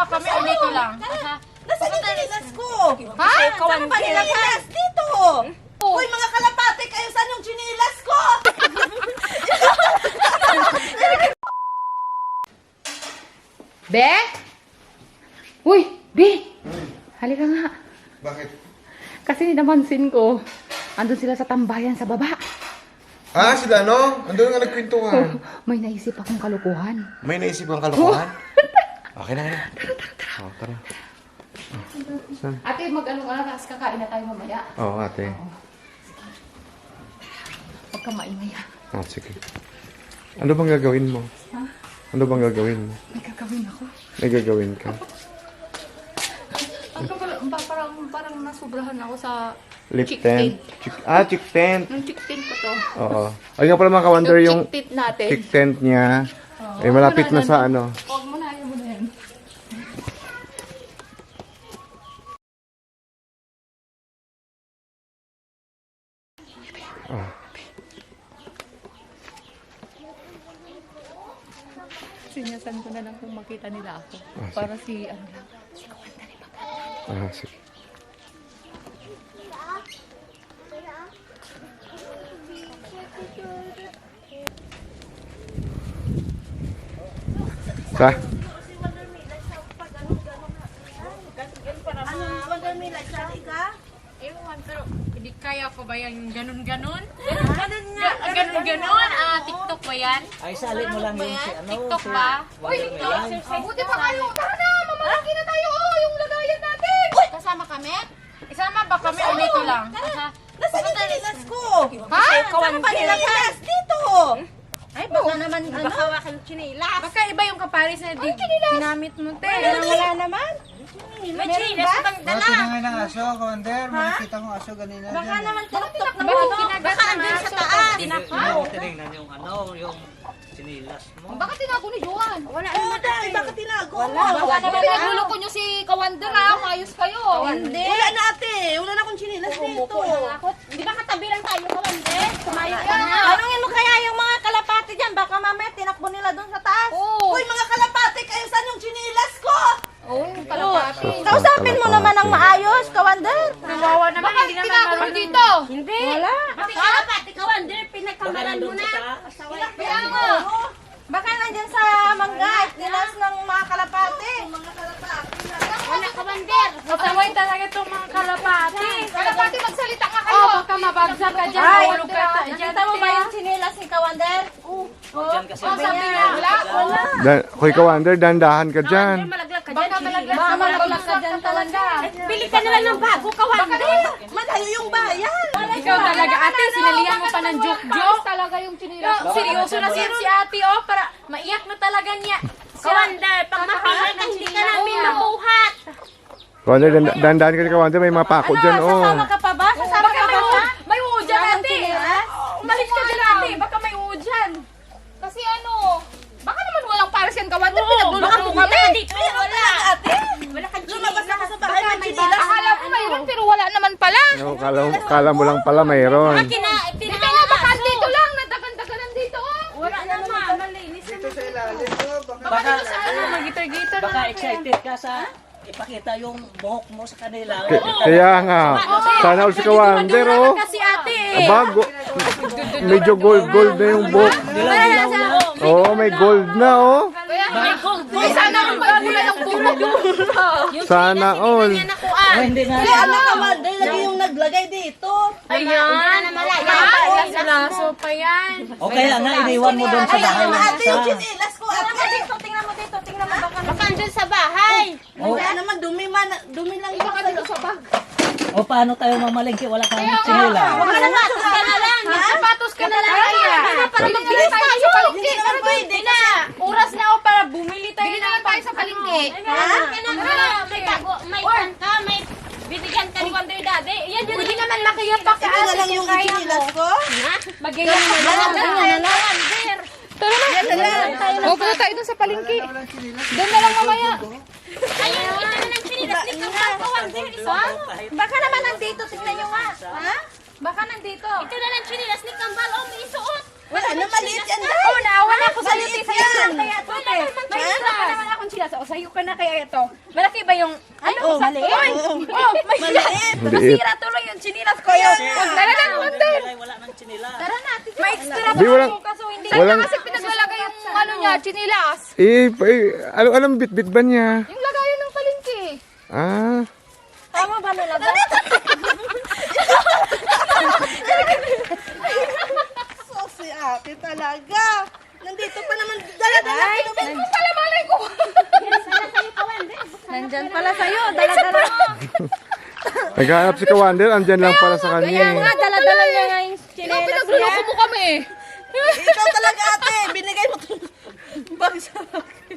ba kami o dito lang? Nasaan yung chinilas ko? Ha? Saan ba chinilas? Dito! Uy, mga kalapate kayo, saan yung chinilas ko? Be? Uy, Be! Halika nga. Bakit? Kasi namansin ko, andun sila sa tambayan sa baba. Ah, sila no? Andun nga nagkwentuhan. May naisip akong kalukuhan. May naisip kang kalokohan? Okay na, tara. Oh, tara. Ate, mag-ano ka na, tapos kakain na tayo mamaya. Oo, ate. Huwag ka maingay ha. Ah, sige. Ano bang gagawin mo? Ha? Ano bang gagawin mo? May gagawin ako. May gagawin ka? Parang nasubrahan ako sa Lip chick tent? Chick tent. Yung chick tent ko to. Oo. Ayun nga pala mga ka-wonder yung chick tent natin. chick tent niya. Eh, malapit na sa ano. Huwag mo na, ayaw mo na yan. Oh. Sinyasan ko na lang kung makita nila ako. Ah, Para si, ano lang, si Kawanda rin mag- Ah, sige. Sa? Ano, Wonder Mila, sali ka? Ewan, pero hindi kaya ko ba yan ganun-ganun? Ganun nga. Ganun-ganun? TikTok ba yan? Ay, sali mo lang yung si ano. TikTok ba? Uy, TikTok! Buti pa kayo! Tara na! Mamalaki na tayo! Oh, yung lagayan natin! Kasama kami? Isama ba kami o dito lang? Nasaan yung chinilas ko? Ha? Saan ba chinilas? Dito! Ay, baka naman, baka wakan chinilas. Baka iba yung kaparis na ginamit mo, te. Wala naman. May chinilas bang dala? Tinangay ng aso, Commander. Makikita kong aso ganina Baka dyan. naman tuktok na Bakit mo. kinagat Baka ng andun sa aso? taas. Mo, tinignan yung ano, yung sinilas mo. Baka tinago ni Johan. Wala naman. Dahil baka tinago mo. Baka naman pinagluloko nyo si Kawander ha. Mayos kayo. Hindi. Wala na ate. Wala na akong chinilas dito. Di ba katabi lang tayo, Kawande? Kumayo ka na. Tanungin mo kaya yung mga kalapati dyan. Baka mamaya tinakbo nila doon sa taas. Oo. Uy, mga kalapati kayo, saan yung chinilas ko? Oo, yung kalapati. Kausapin mo naman ng maayos, Kawander. Kawawa naman. Baka tinago nyo dito. Hindi. Wala. Pati kalapati, Kawande, pinagkamaran mo na. Kaya nga. Baka nandyan sa mangga, nilas ng mga kalapati. Mga kalapati. Wala, Kawande. Masaway talaga itong mga kalapati. Kalapati, magsalita nga kayo. Baka mabagsak ka dyan. Ay, Mahulog ka dyan. nakita mo ba yung chinilas ni Kawander? Diyan kasi. Sabi niya, wala. Hoy, ka-wonder, dandahan ka dyan. Malaglag ka Baka dyan. malaglag Baka ka malaglag ka dyan talaga. Bili ka na lang ng bago, Kawande. Malayo yung bayan. Ikaw talaga, ate, sinalihan mo pa ng joke-joke. Talaga yung chinilas. Seryoso na si ate, oh, para maiyak na talaga niya. Kawande, pag makamay ka, hindi ka namin mabuhat. Ka-wonder, dandahan ka, ka-wonder. May mapako dyan, oh. Sasama ka pa ba? Sasama Baka ka pa ba? may uho dyan, ate. Umalis ka dyan, ate. Baka may uho dyan. Kasi ano, baka naman walang pares yan, Kawander. Pinagluloko kami. Dito, Meron wala. talaga ate. Wala kang Lumabas chinilas. ako sa bahay, may chinilas. Akala ko mayroon, pero wala naman pala. Oh, kala mo lang pala mayroon. Ito nga, baka dito lang, nadagan-daganan dito, oh. Wala naman, malinis Ito sa ilalim mo. Baka Baka dito sa ano, magitar-gitar Baka na. excited ka sa ipakita yung buhok mo sa kanila. Kaya nga, sana all si ka-wonder, oh. Kasi ate, Bago, medyo gold na yung buhok. Dilaw na. Oo, may gold na, oh. Kaya sana kung magmula ng tulog yun. Sana all. Oh, hindi nga. Kaya ano Kawander, lagi yung naglagay dito. Ayan, malaya. laso pa yan. O kaya nga, iniwan mo doon sa bahay ng Ate, yung isa. chinilas ko ate. Tingnan mo dito, tingnan mo. Baka andun sa bahay. Kaya naman, dumi lang yung Baka dito sa bag. O paano tayo mamalengke? Wala kang sinila. Sapatos ka na lang. Sapatos ka na lang. Bili na tayo sa palengke. Hindi naman pwede. Oras na ako para bumili tayo ng tayo sa palengke. May bago, may kanta, may bibigyan ka ni Wonder Daddy. Yan, yun. Pwede naman makiyapak ka. Ito na lang yung chinilas ko. Magiyan mo na. Tara na. Huwag na tayo dun sa palengke. Doon na lang mamaya. Ayun, ito na ng chinilas ni Kambal, Wonder. Baka naman nandito, tingnan nyo nga. Ha? Baka nandito. Ito na ng chinilas ni Kambal, may isuot. Wala na, maliit yan. Oo, naawa na ako sa Maliit luti. yan. Kaya ito, te. May isa pa naman akong chinilas. O, sa'yo ka na kaya ito. Malaki ba yung... Ano? Oh, maliit. Oh, may Maliit. Maliit. nasira tuloy yung chinilas ko yun. Tara na, Wonder. Wala nang chinila. Tara na, may extra Di, pa walang- ako kaso hindi. walang- Kasi pinaglalagay yung ano niya, chinilas. Anong bitbit ba niya? Yung lagayan ng palengke. Ah, Tama ba nalagay? So, si ate talaga. Nandito pa naman. Dala-dala. Pala malay ko. Nandyan pala sa'yo. Dala-dala mo. naghahanap si Kawander, andyan lang para sa kanya. Kaya nga, dala-dala niya nga yung Ikaw chinelas niya. pinagluloko mo kami. Ikaw talaga ate. Binigay mo itong bag sa akin.